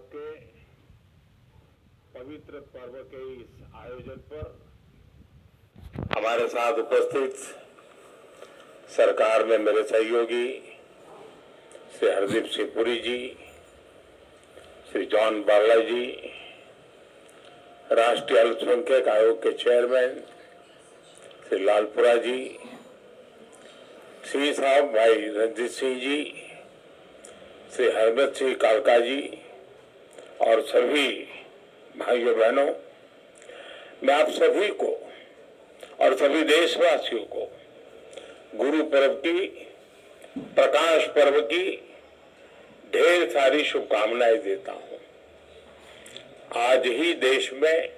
के पवित्र पर्व के इस आयोजन पर हमारे साथ उपस्थित सरकार में मेरे सहयोगी श्री हरदीप सिंह पुरी जी, श्री जॉन बारला जी, राष्ट्रीय अल्पसंख्यक आयोग के चेयरमैन श्री लालपुरा जी, श्री साहब भाई रणजीत सिंह जी, श्री हरमत सिंह कालका जी और सभी भाइयों बहनों, मैं आप सभी को और सभी देशवासियों को गुरु पर्व की, प्रकाश पर्व की ढेर सारी शुभकामनाएं देता हूं। आज ही देश में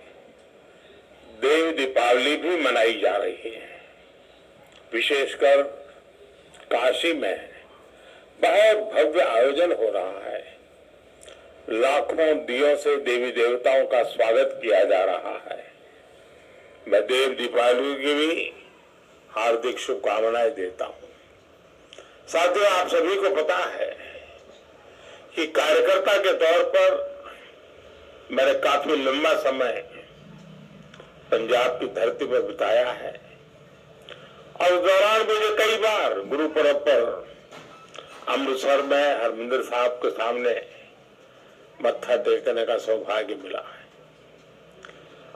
देव दीपावली भी मनाई जा रही है। विशेषकर काशी में बहुत भव्य आयोजन हो रहा है। लाखों दियों से देवी देवताओं का स्वागत किया जा रहा है। मैं देव दीपावली की भी हार्दिक शुभकामनाएं देता हूं। साथियों, आप सभी को पता है कि कार्यकर्ता के तौर पर मैंने काफी लंबा समय पंजाब की धरती पर बिताया है और उस दौरान मुझे कई बार गुरु पर्व पर अमृतसर में हरमिंदर साहब के सामने मत्था टेकने का सौभाग्य मिला है।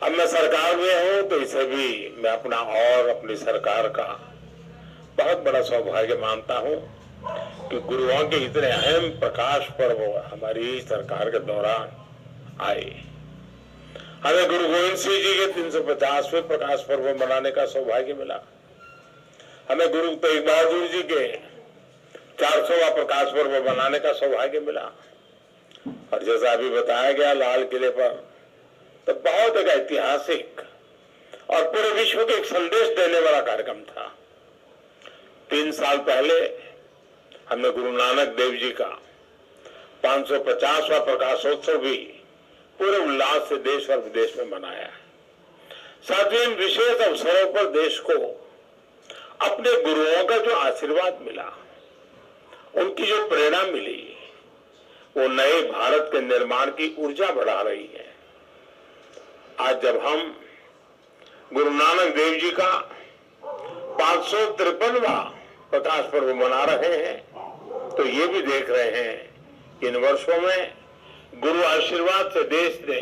अब मैं सरकार में हूं तो इसे भी मैं अपना और अपनी सरकार का बहुत बड़ा सौभाग्य मानता हूं कि गुरुओं के इतने अहम प्रकाश पर्व हमारी सरकार के दौरान आए। हमें गुरु गोविंद सिंह जी के 350वें प्रकाश पर्व मनाने का सौभाग्य मिला। हमें गुरु तेग बहादुर जी के 400वां प्रकाश पर्व मनाने का सौभाग्य मिला। और जैसा अभी बताया गया, लाल किले पर तो बहुत एक ऐतिहासिक और पूरे विश्व को एक संदेश देने वाला कार्यक्रम था। 3 साल पहले हमने गुरु नानक देव जी का 550वां प्रकाशोत्सव भी पूरे उल्लास से देश और विदेश में मनाया है। साथ ही इन विशेष अवसरों पर देश को अपने गुरुओं का जो आशीर्वाद मिला, उनकी जो प्रेरणा मिली, वो नए भारत के निर्माण की ऊर्जा बढ़ा रही है। आज जब हम गुरु नानक देव जी का 553वां प्रकाश पर्व मना रहे हैं, तो ये भी देख रहे हैं कि इन वर्षों में गुरु आशीर्वाद से देश ने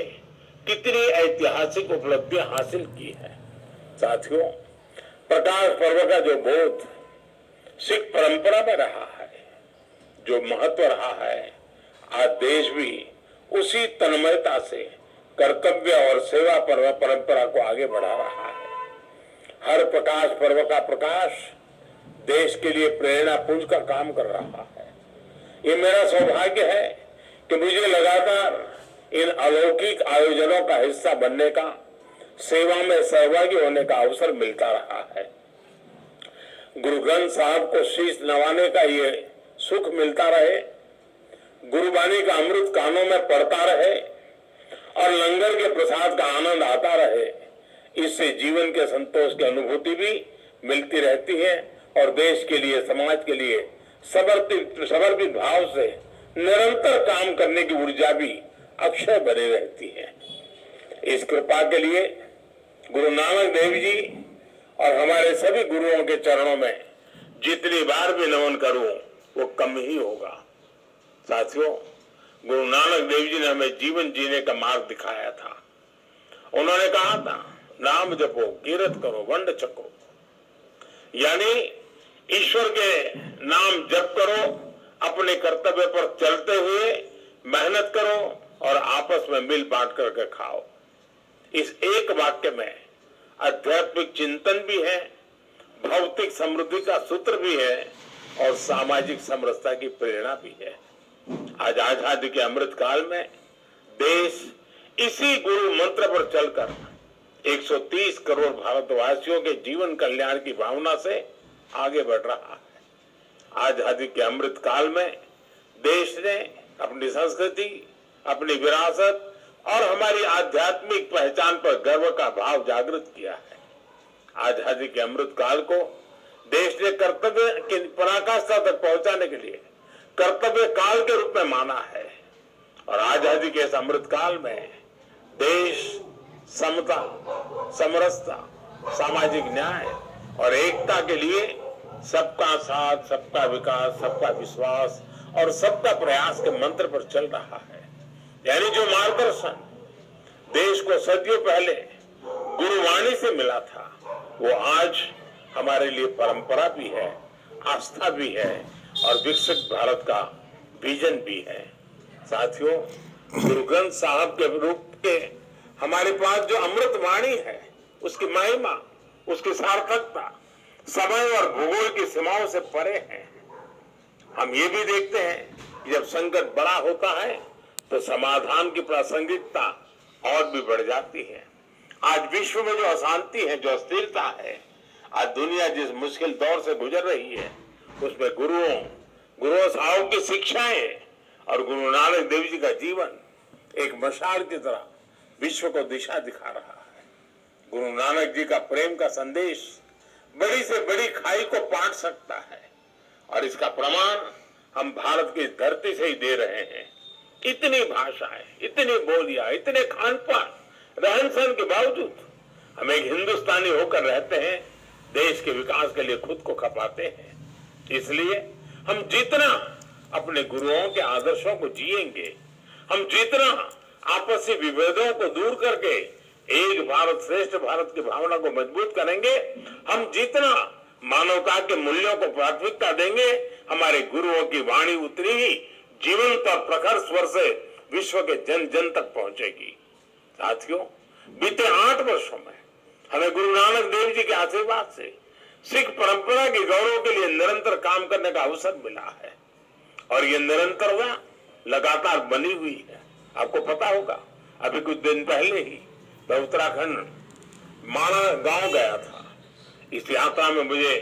कितनी ऐतिहासिक उपलब्धियां हासिल की है। साथियों, प्रकाश पर्व का जो बोध सिख परंपरा में रहा है, जो महत्व रहा है, आज देश भी उसी तन्मयता से कर्तव्य और सेवा पर्व परंपरा को आगे बढ़ा रहा है। हर प्रकाश पर्व का प्रकाश देश के लिए प्रेरणा पुंज का काम कर रहा है। ये मेरा सौभाग्य है कि मुझे लगातार इन अलौकिक आयोजनों का हिस्सा बनने का, सेवा में सहभागी होने का अवसर मिलता रहा है। गुरु ग्रंथ साहब को शीश नवाने का ये सुख मिलता रहे, गुरुबानी का अमृत कानों में पड़ता रहे और लंगर के प्रसाद का आनंद आता रहे, इससे जीवन के संतोष की अनुभूति भी मिलती रहती है और देश के लिए, समाज के लिए समर्पित भाव से निरंतर काम करने की ऊर्जा भी अक्षय बनी रहती है। इस कृपा के लिए गुरु नानक देव जी और हमारे सभी गुरुओं के चरणों में जितनी बार भी नमन करूं वो कम ही होगा। साथियों, गुरु नानक देव जी ने हमें जीवन जीने का मार्ग दिखाया था। उन्होंने कहा था, नाम जपो, कीरत करो, वंड चको, यानी ईश्वर के नाम जप करो, अपने कर्तव्य पर चलते हुए मेहनत करो और आपस में मिल बांट करके खाओ। इस एक वाक्य में आध्यात्मिक चिंतन भी है, भौतिक समृद्धि का सूत्र भी है और सामाजिक समरसता की प्रेरणा भी है। आज आजादी के अमृत काल में देश इसी गुरु मंत्र पर चलकर 130 करोड़ भारतवासियों के जीवन कल्याण की भावना से आगे बढ़ रहा है। आजादी के अमृत काल में देश ने अपनी संस्कृति, अपनी विरासत और हमारी आध्यात्मिक पहचान पर गर्व का भाव जागृत किया है। आजादी के अमृत काल को देश ने कर्तव्य की पराकाष्ठा तक पहुंचाने के लिए कर्तव्य काल के रूप में माना है और आजादी के इस अमृत काल में देश समता, समरसता, सामाजिक न्याय और एकता के लिए सबका साथ, सबका विकास, सबका विश्वास और सबका प्रयास के मंत्र पर चल रहा है। यानी जो मार्गदर्शन देश को सदियों पहले गुरुवाणी से मिला था, वो आज हमारे लिए परंपरा भी है, आस्था भी है और विकसित भारत का विजन भी है। साथियों, गुरु ग्रंथ साहब के रूप के हमारे पास जो अमृत वाणी है, उसकी महिमा, उसकी सार्थकता समय और भूगोल की सीमाओं से परे है। हम ये भी देखते हैं कि जब संकट बड़ा होता है तो समाधान की प्रासंगिकता और भी बढ़ जाती है। आज विश्व में जो अशांति है, जो अस्थिरता है, आज दुनिया जिस मुश्किल दौर से गुजर रही है, उसमें गुरुओं साहब की शिक्षाएं और गुरु नानक देव जी का जीवन एक मशाल की तरह विश्व को दिशा दिखा रहा है। गुरु नानक जी का प्रेम का संदेश बड़ी से बड़ी खाई को पाट सकता है और इसका प्रमाण हम भारत की धरती से ही दे रहे हैं। इतनी भाषाएं, इतनी बोलियां, इतने खान पान, रहन सहन के बावजूद हम एक हिंदुस्तानी होकर रहते हैं, देश के विकास के लिए खुद को खपाते हैं। इसलिए हम जितना अपने गुरुओं के आदर्शों को जिएंगे, हम जितना आपसी विभेदों को दूर करके एक भारत श्रेष्ठ भारत की भावना को मजबूत करेंगे, हम जितना मानवता के मूल्यों को प्राथमिकता देंगे, हमारे गुरुओं की वाणी उतनी ही जीवंत और प्रखर स्वर से विश्व के जन जन तक पहुंचेगी। साथियों, बीते 8 वर्षों में हमें गुरु नानक देव जी के आशीर्वाद से सिख परंपरा के गौरव के लिए निरंतर काम करने का अवसर मिला है और ये निरंतरता लगातार बनी हुई है। आपको पता होगा, अभी कुछ दिन पहले ही मैं उत्तराखंड माणा गांव गया था। इस यात्रा में मुझे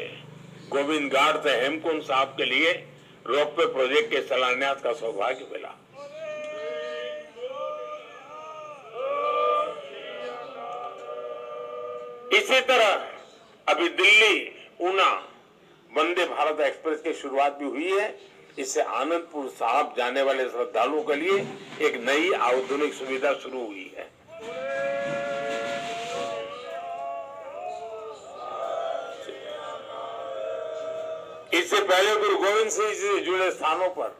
गोविंद घाट से हेमकुंड साहब के लिए रोपवे प्रोजेक्ट के शिलान्यास का सौभाग्य मिला। इसी तरह अभी दिल्ली ऊना वंदे भारत एक्सप्रेस की शुरुआत भी हुई है। इससे आनंदपुर साहब जाने वाले श्रद्धालुओं के लिए एक नई आधुनिक सुविधा शुरू हुई है। इससे पहले गुरु गोविंद सिंह जी से जुड़े स्थानों पर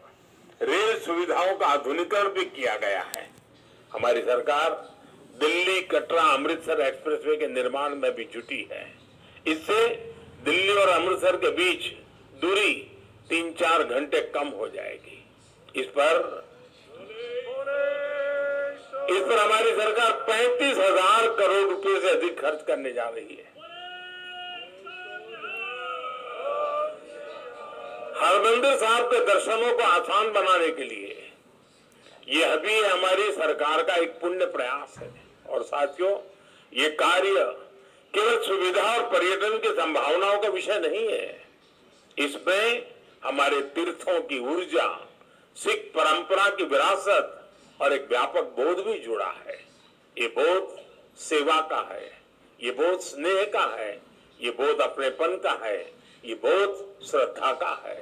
रेल सुविधाओं का आधुनिकीकरण भी किया गया है। हमारी सरकार दिल्ली कटरा अमृतसर एक्सप्रेसवे के निर्माण में भी जुटी है। इससे दिल्ली और अमृतसर के बीच दूरी 3-4 घंटे कम हो जाएगी। इस पर हमारी सरकार 35,000 करोड़ रुपए से अधिक खर्च करने जा रही है। हरमंदिर साहब के दर्शनों को आसान बनाने के लिए यह भी हमारी सरकार का एक पुण्य प्रयास है। और साथियों, ये कार्य केवल सुविधा और पर्यटन की संभावनाओं का विषय नहीं है, इसमें हमारे तीर्थों की ऊर्जा, सिख परंपरा की विरासत और एक व्यापक बोध भी जुड़ा है। ये बोध सेवा का है, ये बोध स्नेह का है, ये बोध अपनेपन का है, ये बोध श्रद्धा का है।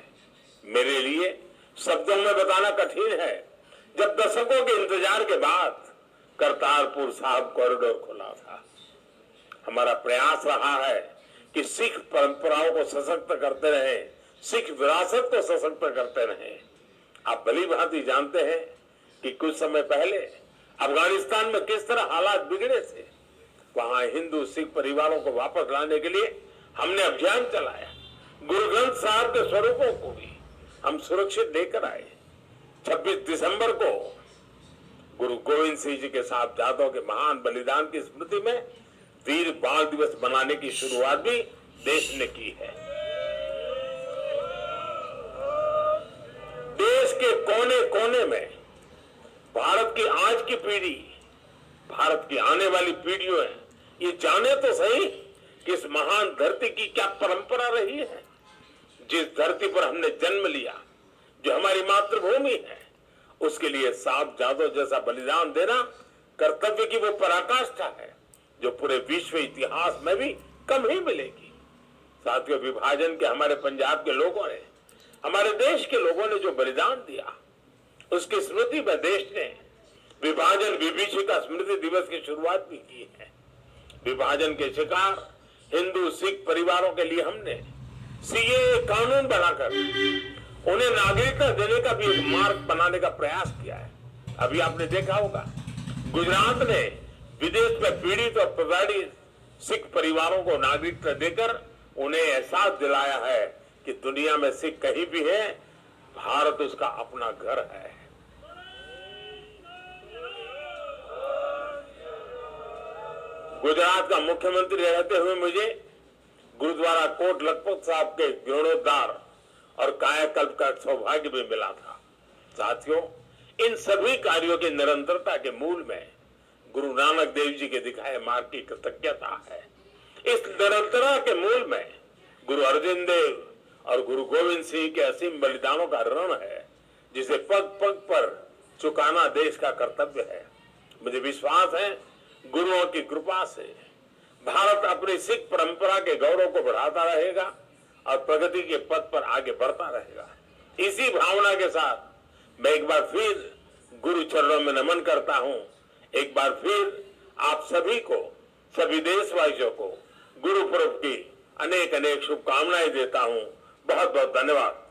मेरे लिए शब्दों में बताना कठिन है। जब दशकों के इंतजार के बाद करतारपुर साहिब कॉरिडोर खुला था, हमारा प्रयास रहा है कि सिख परंपराओं को सशक्त करते रहे, सिख विरासत को सशक्त करते रहे। आप भली भांति जानते हैं कि कुछ समय पहले अफगानिस्तान में किस तरह हालात बिगड़े थे। वहां हिंदू सिख परिवारों को वापस लाने के लिए हमने अभियान चलाया। गुरु ग्रंथ साहब के स्वरूपों को भी हम सुरक्षित लेकर आए। 26 दिसंबर को गुरु गोविंद सिंह जी के साहबजादों के महान बलिदान की स्मृति में वीर बाल दिवस मनाने की शुरुआत भी देश ने की है। देश के कोने कोने में भारत की आज की पीढ़ी, भारत की आने वाली पीढ़ियों ये जाने तो सही कि इस महान धरती की क्या परंपरा रही है। जिस धरती पर हमने जन्म लिया, जो हमारी मातृभूमि है, उसके लिए साहबजादों जैसा बलिदान देना कर्तव्य की वो पराकाष्ठा है जो पूरे विश्व इतिहास में भी कम ही मिलेगी। साथियों, विभाजन के हमारे पंजाब के लोगों ने, हमारे देश के लोगों ने जो बलिदान दिया, उसकी स्मृति में देश ने विभाजन विभीषिका स्मृति दिवस की शुरुआत भी की है। विभाजन के शिकार हिंदू सिख परिवारों के लिए हमने सीए कानून बनाकर उन्हें नागरिकता देने का भी एक मार्ग बनाने का प्रयास किया है। अभी आपने देखा होगा, गुजरात ने विदेश में पीड़ित और प्रताड़ित सिख परिवारों को नागरिकता देकर उन्हें एहसास दिलाया है कि दुनिया में सिख कहीं भी है, भारत उसका अपना घर है। गुजरात का मुख्यमंत्री रहते हुए मुझे गुरुद्वारा कोट लखपत साहब के जीर्णोद्धार और कायाकल्प का सौभाग्य भी मिला था। साथियों, इन सभी कार्यों की निरंतरता के मूल में गुरु नानक देव जी के दिखाए मार्ग की कृतज्ञता है। इस निरंतरता के मूल में गुरु अर्जुन देव और गुरु गोविंद सिंह के असीम बलिदानों का ऋण है, जिसे पग पग पर चुकाना देश का कर्तव्य है। मुझे विश्वास है, गुरुओं की कृपा से भारत अपनी सिख परंपरा के गौरव को बढ़ाता रहेगा और प्रगति के पथ पर आगे बढ़ता रहेगा। इसी भावना के साथ मैं एक बार फिर गुरु चरणों में नमन करता हूं। एक बार फिर आप सभी को, सभी देशवासियों को गुरु पर्व की अनेक अनेक शुभकामनाएं देता हूं। बहुत बहुत धन्यवाद।